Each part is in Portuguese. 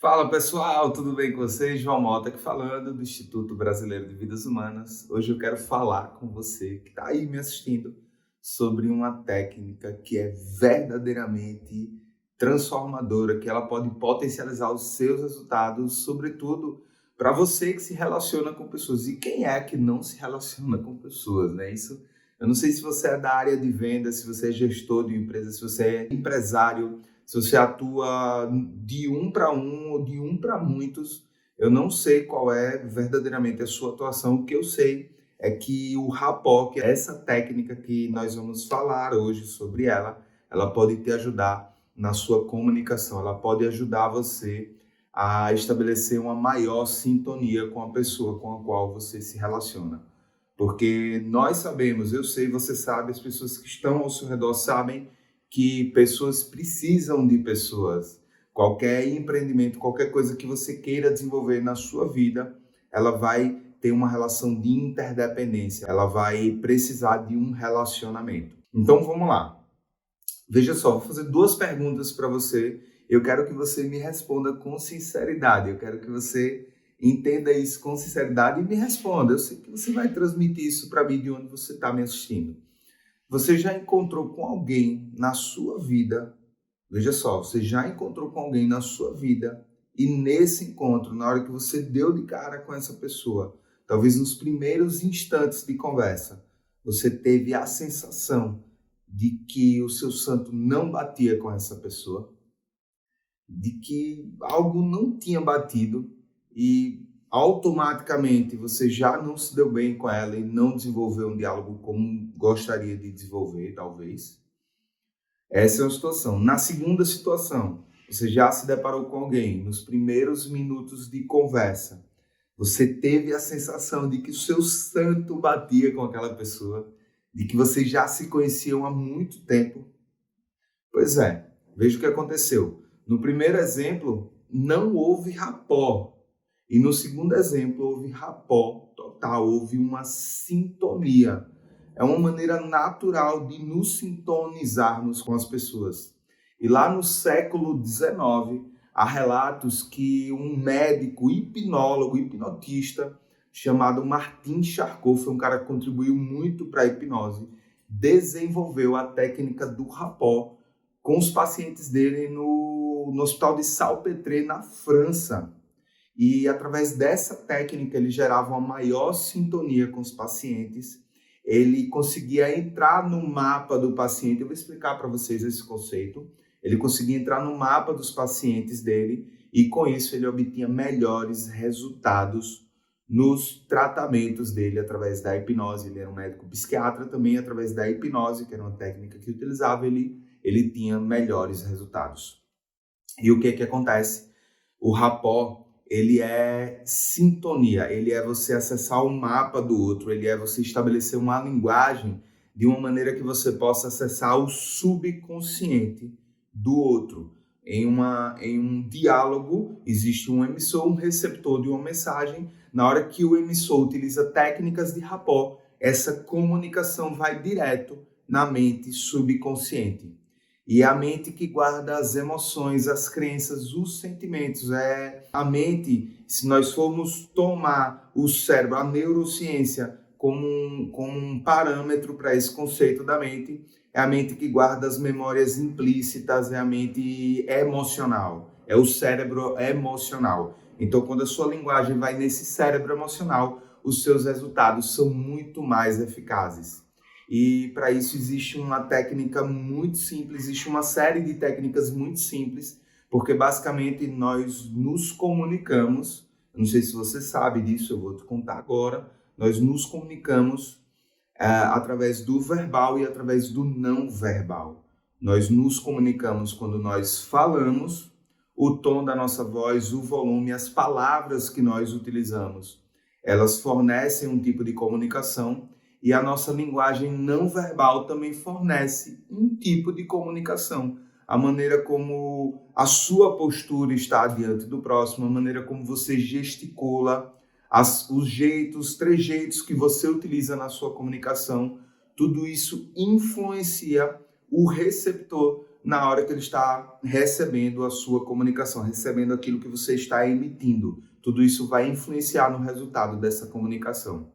Fala pessoal, tudo bem com vocês? João Mota aqui falando do Instituto Brasileiro de Vidas Humanas. Hoje eu quero falar com você que está aí me assistindo sobre uma técnica que é verdadeiramente transformadora, que ela pode potencializar os seus resultados, sobretudo para você que se relaciona com pessoas. E quem é que não se relaciona com pessoas, né? Isso, eu não sei se você é da área de venda, se você é gestor de uma empresa, se você é empresário, se você atua de um para um ou de um para muitos. Eu não sei qual é verdadeiramente a sua atuação. O que eu sei é que o rapó, que é essa técnica que nós vamos falar hoje sobre ela pode te ajudar na sua comunicação, ela pode ajudar você a estabelecer uma maior sintonia com a pessoa com a qual você se relaciona. Porque nós sabemos, eu sei, você sabe, as pessoas que estão ao seu redor sabem que pessoas precisam de pessoas. Qualquer empreendimento, qualquer coisa que você queira desenvolver na sua vida, ela vai ter uma relação de interdependência, ela vai precisar de um relacionamento. Então vamos lá. Veja só, vou fazer duas perguntas para você. Eu quero que você me responda com sinceridade. Eu quero que você entenda isso com sinceridade e me responda. Eu sei que você vai transmitir isso para mim de onde você está me assistindo. Você já encontrou com alguém na sua vida, veja só, você já encontrou com alguém na sua vida e nesse encontro, na hora que você deu de cara com essa pessoa, talvez nos primeiros instantes de conversa, você teve a sensação de que o seu santo não batia com essa pessoa, de que algo não tinha batido e automaticamente você já não se deu bem com ela e não desenvolveu um diálogo como gostaria de desenvolver, talvez. Essa é uma situação. Na segunda situação, você já se deparou com alguém nos primeiros minutos de conversa. Você teve a sensação de que o seu santo batia com aquela pessoa, de que vocês já se conheciam há muito tempo. Pois é, veja o que aconteceu. No primeiro exemplo, não houve rapó. E no segundo exemplo, houve rapó total, houve uma sintonia. É uma maneira natural de nos sintonizarmos com as pessoas. E lá no século XIX, há relatos que um médico hipnólogo, hipnotista, chamado Martin Charcot, foi um cara que contribuiu muito para a hipnose, desenvolveu a técnica do rapó com os pacientes dele no Hospital de Salpêtré, na França. E através dessa técnica ele gerava uma maior sintonia com os pacientes, ele conseguia entrar no mapa do paciente. Eu vou explicar para vocês esse conceito. Ele conseguia entrar no mapa dos pacientes dele e com isso ele obtinha melhores resultados nos tratamentos dele através da hipnose. Ele era um médico psiquiatra também, através da hipnose, que era uma técnica que utilizava, ele tinha melhores resultados. E o que acontece? O rapó, ele é sintonia, ele é você acessar o mapa do outro, ele é você estabelecer uma linguagem de uma maneira que você possa acessar o subconsciente do outro. Em um diálogo, existe um emissor, um receptor de uma mensagem. Na hora que o emissor utiliza técnicas de rapó, essa comunicação vai direto na mente subconsciente. E é a mente que guarda as emoções, as crenças, os sentimentos. É a mente, se nós formos tomar o cérebro, a neurociência, como um parâmetro para esse conceito da mente, é a mente que guarda as memórias implícitas, é a mente emocional, é o cérebro emocional. Então, quando a sua linguagem vai nesse cérebro emocional, os seus resultados são muito mais eficazes. E para isso existe uma técnica muito simples, existe uma série de técnicas muito simples, porque basicamente nós nos comunicamos, não sei se você sabe disso, eu vou te contar agora, nós nos comunicamos através do verbal e através do não verbal. Nós nos comunicamos quando nós falamos, o tom da nossa voz, o volume, as palavras que nós utilizamos, elas fornecem um tipo de comunicação. E a nossa linguagem não verbal também fornece um tipo de comunicação. A maneira como a sua postura está diante do próximo, a maneira como você gesticula, os jeitos, os trejeitos que você utiliza na sua comunicação, tudo isso influencia o receptor na hora que ele está recebendo a sua comunicação, recebendo aquilo que você está emitindo. Tudo isso vai influenciar no resultado dessa comunicação.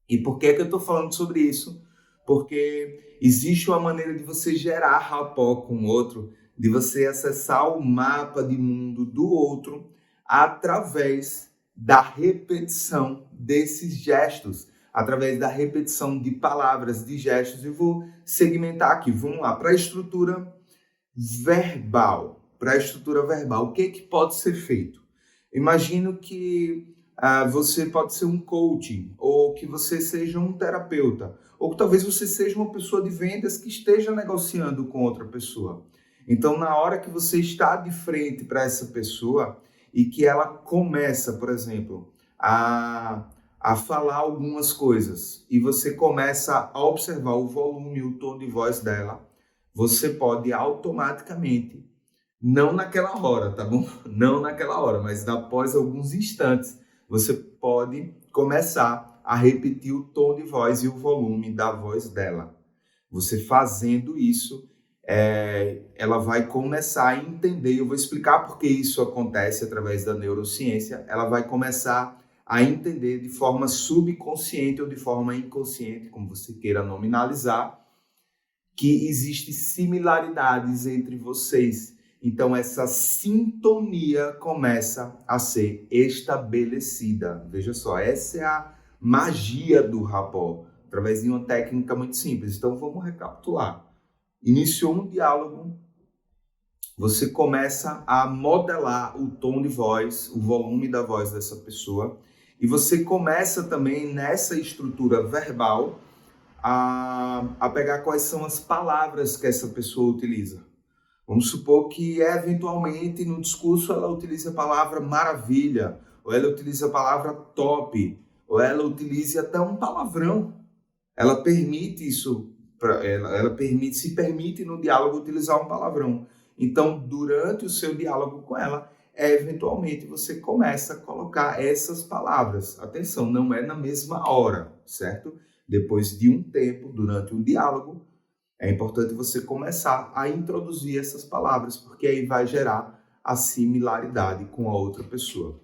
E por que eu estou falando sobre isso? Porque existe uma maneira de você gerar rapport com o outro, de você acessar o mapa de mundo do outro através da repetição desses gestos, através da repetição de palavras, de gestos. Eu vou segmentar aqui, vamos lá, para a estrutura verbal. O que pode ser feito? Imagino que você pode ser um coach, ou que você seja um terapeuta, ou que talvez você seja uma pessoa de vendas que esteja negociando com outra pessoa. Então, na hora que você está de frente para essa pessoa e que ela começa, por exemplo, a falar algumas coisas e você começa a observar o volume, o tom de voz dela, você pode automaticamente, não naquela hora, tá bom? Não naquela hora, mas após alguns instantes, você pode começar a repetir o tom de voz e o volume da voz dela. Você fazendo isso, ela vai começar a entender, eu vou explicar por que isso acontece através da neurociência, ela vai começar a entender de forma subconsciente ou de forma inconsciente, como você queira nominalizar, que existem similaridades entre vocês. Então, essa sintonia começa a ser estabelecida. Veja só, essa é a magia do rapport, através de uma técnica muito simples. Então, vamos recapitular. Iniciou um diálogo, você começa a modelar o tom de voz, o volume da voz dessa pessoa, e você começa também nessa estrutura verbal a pegar quais são as palavras que essa pessoa utiliza. Vamos supor que, eventualmente, no discurso ela utilize a palavra maravilha, ou ela utilize a palavra top, ou ela utilize até um palavrão. Ela permite isso, ela se permite no diálogo utilizar um palavrão. Então, durante o seu diálogo com ela, eventualmente você começa a colocar essas palavras. Atenção, não é na mesma hora, certo? Depois de um tempo, durante um diálogo, é importante você começar a introduzir essas palavras, porque aí vai gerar a similaridade com a outra pessoa.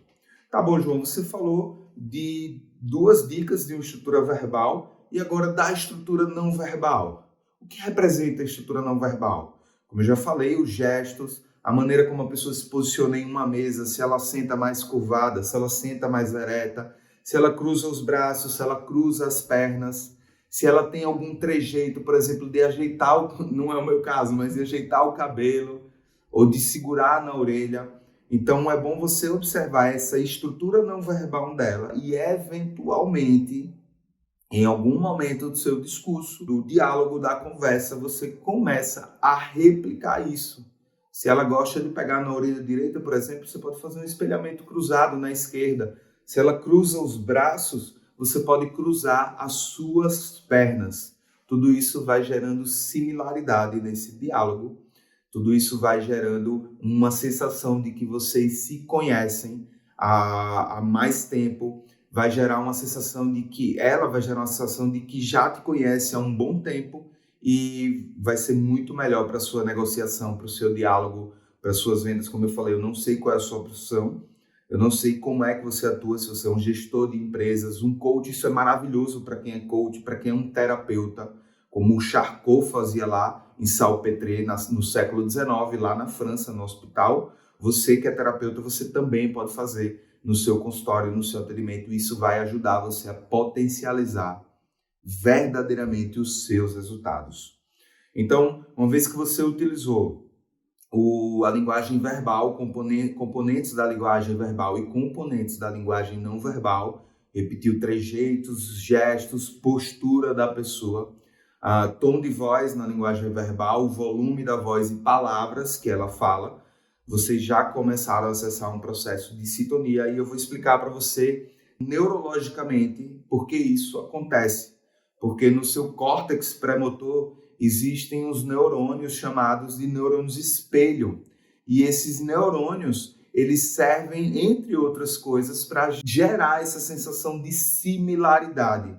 Tá bom, João, você falou de 2 dicas de uma estrutura verbal e agora da estrutura não verbal. O que representa a estrutura não verbal? Como eu já falei, os gestos, a maneira como a pessoa se posiciona em uma mesa, se ela senta mais curvada, se ela senta mais ereta, se ela cruza os braços, se ela cruza as pernas, se ela tem algum trejeito, por exemplo, de ajeitar, não é o meu caso, mas de ajeitar o cabelo ou de segurar na orelha. Então é bom você observar essa estrutura não verbal dela e, eventualmente, em algum momento do seu discurso, do diálogo, da conversa, você começa a replicar isso. Se ela gosta de pegar na orelha direita, por exemplo, você pode fazer um espelhamento cruzado na esquerda. Se ela cruza os braços, você pode cruzar as suas pernas. Tudo isso vai gerando similaridade nesse diálogo. Tudo isso vai gerando uma sensação de que vocês se conhecem há mais tempo. Vai gerar uma sensação de que ela vai gerar uma sensação de que já te conhece há um bom tempo e vai ser muito melhor para a sua negociação, para o seu diálogo, para as suas vendas. Como eu falei, eu não sei qual é a sua profissão, eu não sei como é que você atua, se você é um gestor de empresas, um coach. Isso é maravilhoso para quem é coach, para quem é um terapeuta, como o Charcot fazia lá em Salpêtrière, no século XIX, lá na França, no hospital. Você que é terapeuta, você também pode fazer no seu consultório, no seu atendimento. Isso vai ajudar você a potencializar verdadeiramente os seus resultados. Então, uma vez que você utilizou a linguagem verbal, componentes da linguagem verbal e componentes da linguagem não verbal, repetiu trejeitos, gestos, postura da pessoa, tom de voz na linguagem verbal, volume da voz e palavras que ela fala, vocês já começaram a acessar um processo de sintonia e eu vou explicar para você neurologicamente por que isso acontece. Porque no seu córtex pré-motor existem os neurônios chamados de neurônios espelho. E esses neurônios, eles servem, entre outras coisas, para gerar essa sensação de similaridade.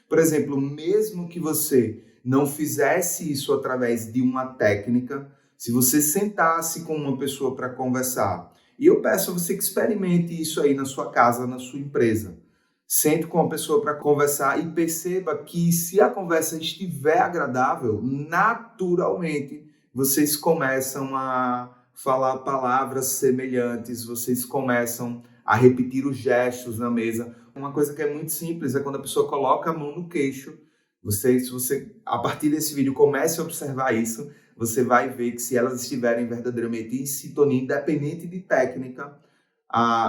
Por exemplo, mesmo que você não fizesse isso através de uma técnica, se você sentasse com uma pessoa para conversar, e eu peço a você que experimente isso aí na sua casa, na sua empresa. Sente com uma pessoa para conversar e perceba que se a conversa estiver agradável, naturalmente vocês começam a falar palavras semelhantes, vocês começam a repetir os gestos na mesa. Uma coisa que é muito simples é quando a pessoa coloca a mão no queixo. Se você, a partir desse vídeo, comece a observar isso, você vai ver que se elas estiverem verdadeiramente em sintonia, independente de técnica,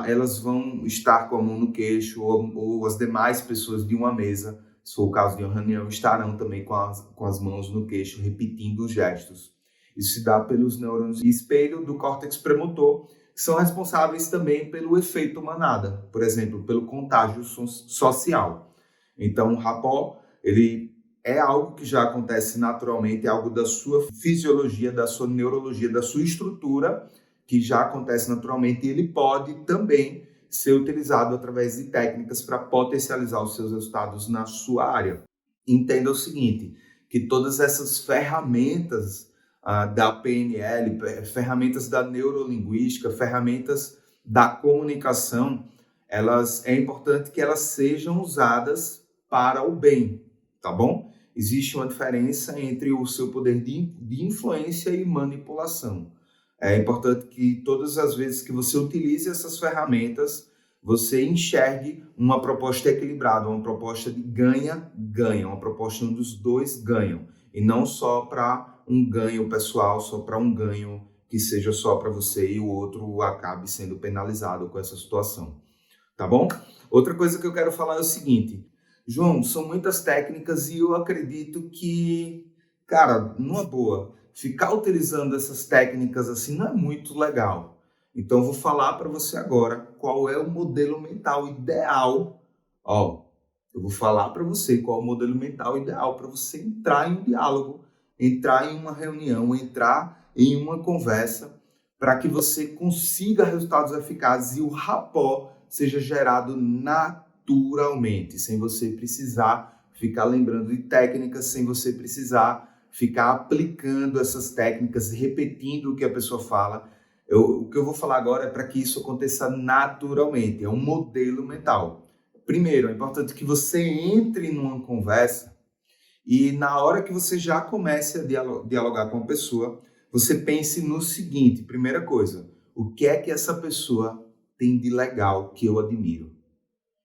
elas vão estar com a mão no queixo, ou as demais pessoas de uma mesa, se for o caso de uma reunião, estarão também com as mãos no queixo, repetindo os gestos. Isso se dá pelos neurônios de espelho do córtex premotor, que são responsáveis também pelo efeito manada, por exemplo, pelo contágio social. Então, o rapport, ele é algo que já acontece naturalmente, é algo da sua fisiologia, da sua neurologia, da sua estrutura, que já acontece naturalmente, e ele pode também ser utilizado através de técnicas para potencializar os seus resultados na sua área. Entenda o seguinte, que todas essas ferramentas da PNL, ferramentas da neurolinguística, ferramentas da comunicação, é importante que elas sejam usadas para o bem, tá bom? Existe uma diferença entre o seu poder de influência e manipulação. É importante que todas as vezes que você utilize essas ferramentas, você enxergue uma proposta equilibrada, uma proposta de ganha-ganha, uma proposta onde os dois ganham, e não só para um ganho pessoal, só para um ganho que seja só para você e o outro acabe sendo penalizado com essa situação, tá bom? Outra coisa que eu quero falar é o seguinte, João, são muitas técnicas e eu acredito que, cara, numa boa, ficar utilizando essas técnicas assim não é muito legal. Então, eu vou falar para você agora qual é o modelo mental ideal. Eu vou falar para você qual é o modelo mental ideal para você entrar em um diálogo, entrar em uma reunião, entrar em uma conversa, para que você consiga resultados eficazes e o rapport seja gerado naturalmente, sem você precisar ficar lembrando de técnicas, sem você precisar ficar aplicando essas técnicas, repetindo o que a pessoa fala. O que eu vou falar agora é para que isso aconteça naturalmente, é um modelo mental. Primeiro, é importante que você entre numa conversa e na hora que você já comece a dialogar com a pessoa, você pense no seguinte, primeira coisa, o que é que essa pessoa tem de legal que eu admiro?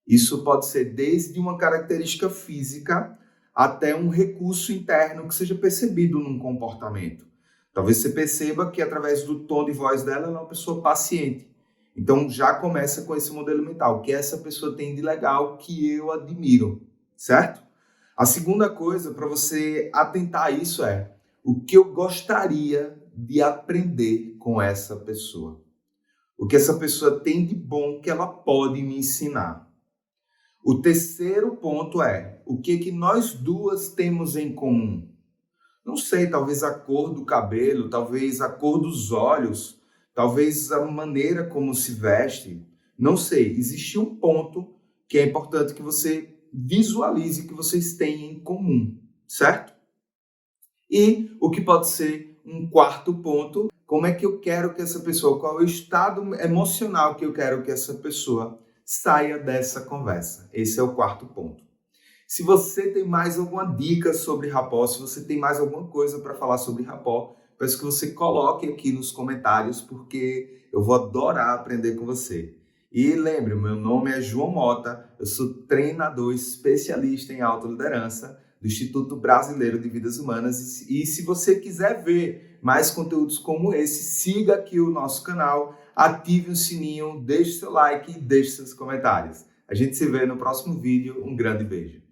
Isso pode ser desde uma característica física até um recurso interno que seja percebido num comportamento. Talvez você perceba que através do tom de voz dela, ela é uma pessoa paciente. Então já começa com esse modelo mental, o que essa pessoa tem de legal que eu admiro, certo? A segunda coisa para você atentar a isso é o que eu gostaria de aprender com essa pessoa. O que essa pessoa tem de bom que ela pode me ensinar. O terceiro ponto é o que nós duas temos em comum. Não sei, talvez a cor do cabelo, talvez a cor dos olhos, talvez a maneira como se veste. Não sei, existe um ponto que é importante que você visualize que vocês têm em comum, certo? E o que pode ser um quarto ponto, como é que eu quero que essa pessoa, qual é o estado emocional que eu quero que essa pessoa saia dessa conversa. Esse é o quarto ponto. Se você tem mais alguma dica sobre rapport, se você tem mais alguma coisa para falar sobre rapport, peço que você coloque aqui nos comentários, porque eu vou adorar aprender com você. E lembre, meu nome é João Mota, eu sou treinador especialista em autoliderança do Instituto Brasileiro de Vidas Humanas. E se você quiser ver mais conteúdos como esse, siga aqui o nosso canal, ative o sininho, deixe seu like e deixe seus comentários. A gente se vê no próximo vídeo. Um grande beijo.